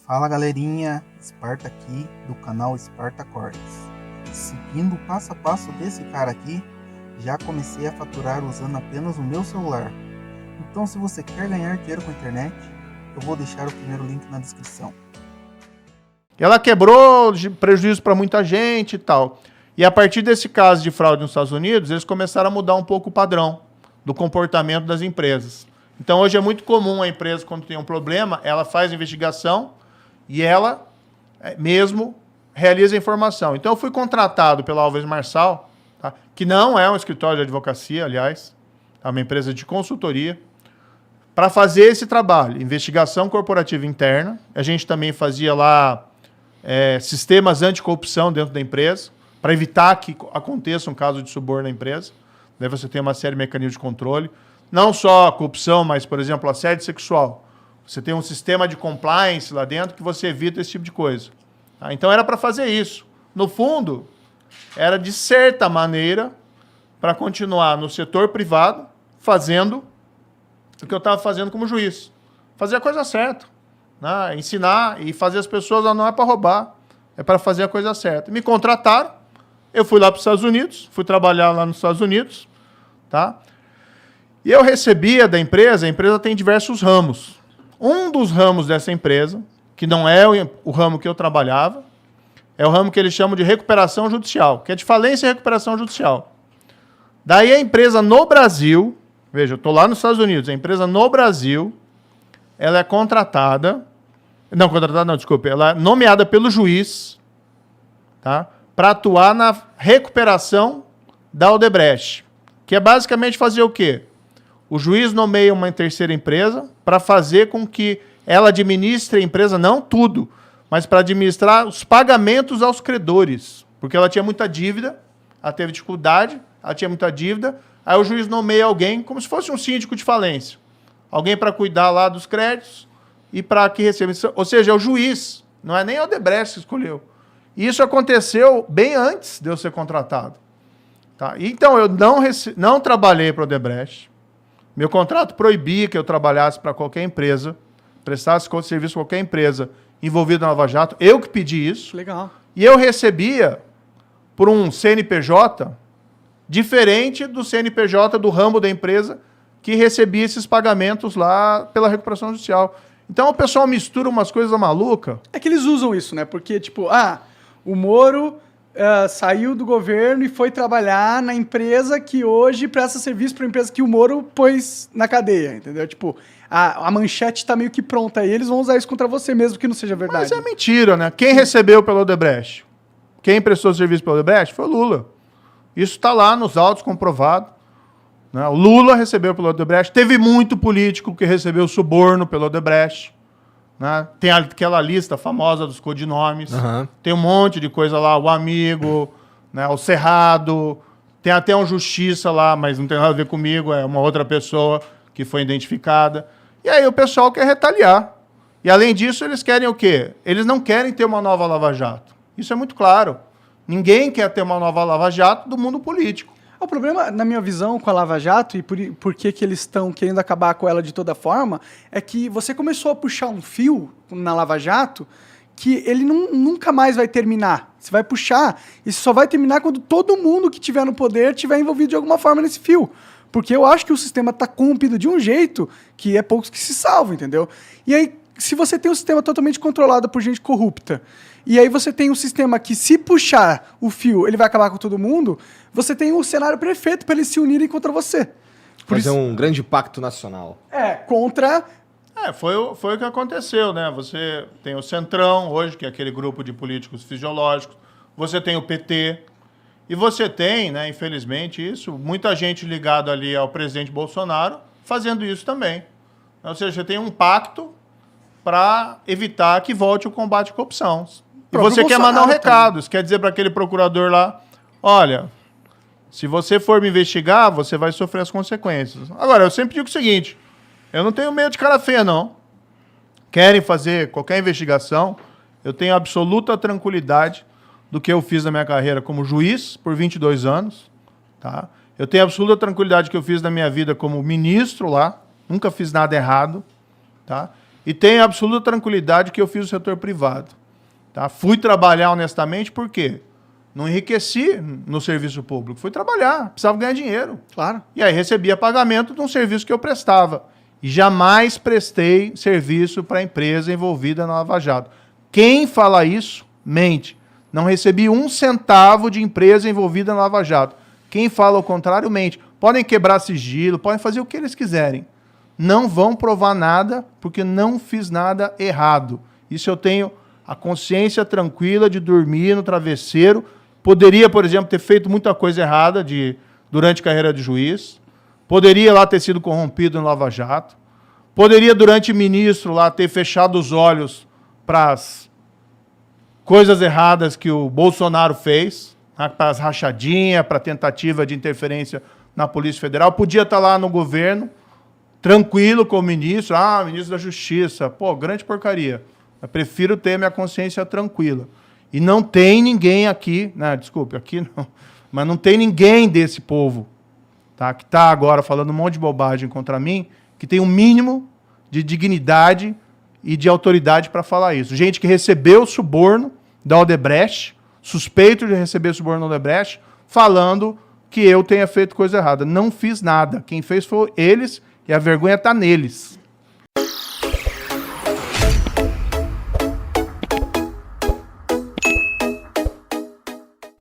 Fala galerinha, Esparta aqui do canal Esparta Cortes. Seguindo o passo a passo desse cara aqui, já comecei a faturar usando apenas o meu celular. Então se você quer ganhar dinheiro com a internet, eu vou deixar o primeiro link na descrição. Ela quebrou prejuízo para muita gente e tal. E a partir desse caso de fraude nos Estados Unidos, eles começaram a mudar um pouco o padrão do comportamento das empresas. Então hoje é muito comum a empresa, quando tem um problema, ela faz investigação e ela mesmo realiza a informação. Então eu fui contratado pela Alves Marçal, tá? Que não é um escritório de advocacia, aliás, é uma empresa de consultoria, para fazer esse trabalho, investigação corporativa interna. A gente também fazia lá sistemas anticorrupção dentro da empresa, para evitar que aconteça um caso de suborno na empresa. Daí você tem uma série de mecanismos de controle. Não só a corrupção, mas, por exemplo, assédio sexual. Você tem um sistema de compliance lá dentro que você evita esse tipo de coisa. Tá? Então era para fazer isso. No fundo, era de certa maneira para continuar no setor privado fazendo o que eu estava fazendo como juiz. Fazer a coisa certa. Né? Ensinar e fazer as pessoas, não é para roubar, é para fazer a coisa certa. Me contrataram, eu fui lá para os Estados Unidos, fui trabalhar lá nos Estados Unidos, tá? E eu recebia da empresa, a empresa tem diversos ramos. Um dos ramos dessa empresa, que não é o ramo que eu trabalhava, é o ramo que eles chamam de recuperação judicial, que é de falência e recuperação judicial. Daí a empresa no Brasil, veja, eu estou lá nos Estados Unidos, a empresa no Brasil, ela é contratada, ela é nomeada pelo juiz, tá? Para atuar na recuperação da Odebrecht, que é basicamente fazer o quê? O juiz nomeia uma terceira empresa para fazer com que ela administre a empresa, não tudo, mas para administrar os pagamentos aos credores, porque ela tinha muita dívida, ela teve dificuldade, ela tinha muita dívida, aí o juiz nomeia alguém como se fosse um síndico de falência, alguém para cuidar lá dos créditos e para que receba. Ou seja, é o juiz, não é nem a Odebrecht que escolheu. E isso aconteceu bem antes de eu ser contratado. Tá? Então, eu não trabalhei para a Odebrecht. Meu contrato proibia que eu trabalhasse para qualquer empresa, prestasse serviço para qualquer empresa envolvida na Lava Jato. Eu que pedi isso. Legal. E eu recebia por um CNPJ diferente do CNPJ do ramo da empresa que recebia esses pagamentos lá pela recuperação judicial. Então o pessoal mistura umas coisas malucas. É que eles usam isso, né? Porque, tipo, o Moro saiu do governo e foi trabalhar na empresa que hoje presta serviço para a empresa que o Moro pôs na cadeia, entendeu? Tipo, a manchete tá meio que pronta aí, eles vão usar isso contra você mesmo que não seja verdade. Mas é mentira, né? Quem recebeu pelo Odebrecht? Quem prestou serviço pelo Odebrecht foi o Lula. Isso está lá nos autos comprovado. Né? O Lula recebeu pelo Odebrecht. Teve muito político que recebeu suborno pelo Odebrecht. Né? Tem aquela lista famosa dos codinomes. Uhum. Tem um monte de coisa lá. O Amigo, né? O Cerrado. Tem até um Justiça lá, mas não tem nada a ver comigo. É uma outra pessoa que foi identificada. E aí o pessoal quer retaliar. E além disso, eles querem o quê? Eles não querem ter uma nova Lava Jato. Isso é muito claro. Ninguém quer ter uma nova Lava Jato do mundo político. O problema, na minha visão, com a Lava Jato, e por que eles estão querendo acabar com ela de toda forma, é que você começou a puxar um fio na Lava Jato que ele nunca mais vai terminar. Você vai puxar, e só vai terminar quando todo mundo que estiver no poder estiver envolvido de alguma forma nesse fio. Porque eu acho que o sistema está corrompido de um jeito que é poucos que se salvam, entendeu? E aí, se você tem um sistema totalmente controlado por gente corrupta, e aí você tem um sistema que, se puxar o fio, ele vai acabar com todo mundo, você tem um cenário perfeito para eles se unirem contra você. Fazer um grande pacto nacional. Contra... Foi o que aconteceu, né? Você tem o Centrão hoje, que é aquele grupo de políticos fisiológicos. Você tem o PT. E você tem, né, infelizmente, muita gente ligada ali ao presidente Bolsonaro fazendo isso também. Ou seja, você tem um pacto para evitar que volte o combate à corrupção. E você quer mandar um recado. Você quer dizer para aquele procurador lá, olha, se você for me investigar, você vai sofrer as consequências. Agora, eu sempre digo o seguinte, eu não tenho medo de cara feia, não. Querem fazer qualquer investigação, eu tenho absoluta tranquilidade do que eu fiz na minha carreira como juiz por 22 anos. Tá? Eu tenho absoluta tranquilidade do que eu fiz na minha vida como ministro lá, nunca fiz nada errado. Tá? E tenho absoluta tranquilidade que eu fiz o setor privado. Tá? Fui trabalhar honestamente, por quê? Não enriqueci no serviço público. Fui trabalhar, precisava ganhar dinheiro. Claro. E aí recebia pagamento de um serviço que eu prestava. E jamais prestei serviço para a empresa envolvida na Lava Jato. Quem fala isso, mente. Não recebi um centavo de empresa envolvida na Lava Jato. Quem fala o contrário, mente. Podem quebrar sigilo, podem fazer o que eles quiserem. Não vão provar nada, porque não fiz nada errado. Isso eu tenho a consciência tranquila de dormir no travesseiro. Poderia, por exemplo, ter feito muita coisa errada durante a carreira de juiz. Poderia lá ter sido corrompido no Lava Jato. Poderia, durante ministro, lá ter fechado os olhos para as coisas erradas que o Bolsonaro fez, né, para as rachadinhas, para a tentativa de interferência na Polícia Federal. Podia estar lá no governo, tranquilo com o ministro. Ministro da Justiça. Pô, grande porcaria. Eu prefiro ter minha consciência tranquila. E não tem ninguém aqui, né, desculpe, aqui não, mas não tem ninguém desse povo, tá, que está agora falando um monte de bobagem contra mim, que tem um mínimo de dignidade e de autoridade para falar isso. Gente que recebeu suborno da Odebrecht, suspeito de receber suborno da Odebrecht, falando que eu tenha feito coisa errada. Não fiz nada. Quem fez foi eles e a vergonha está neles.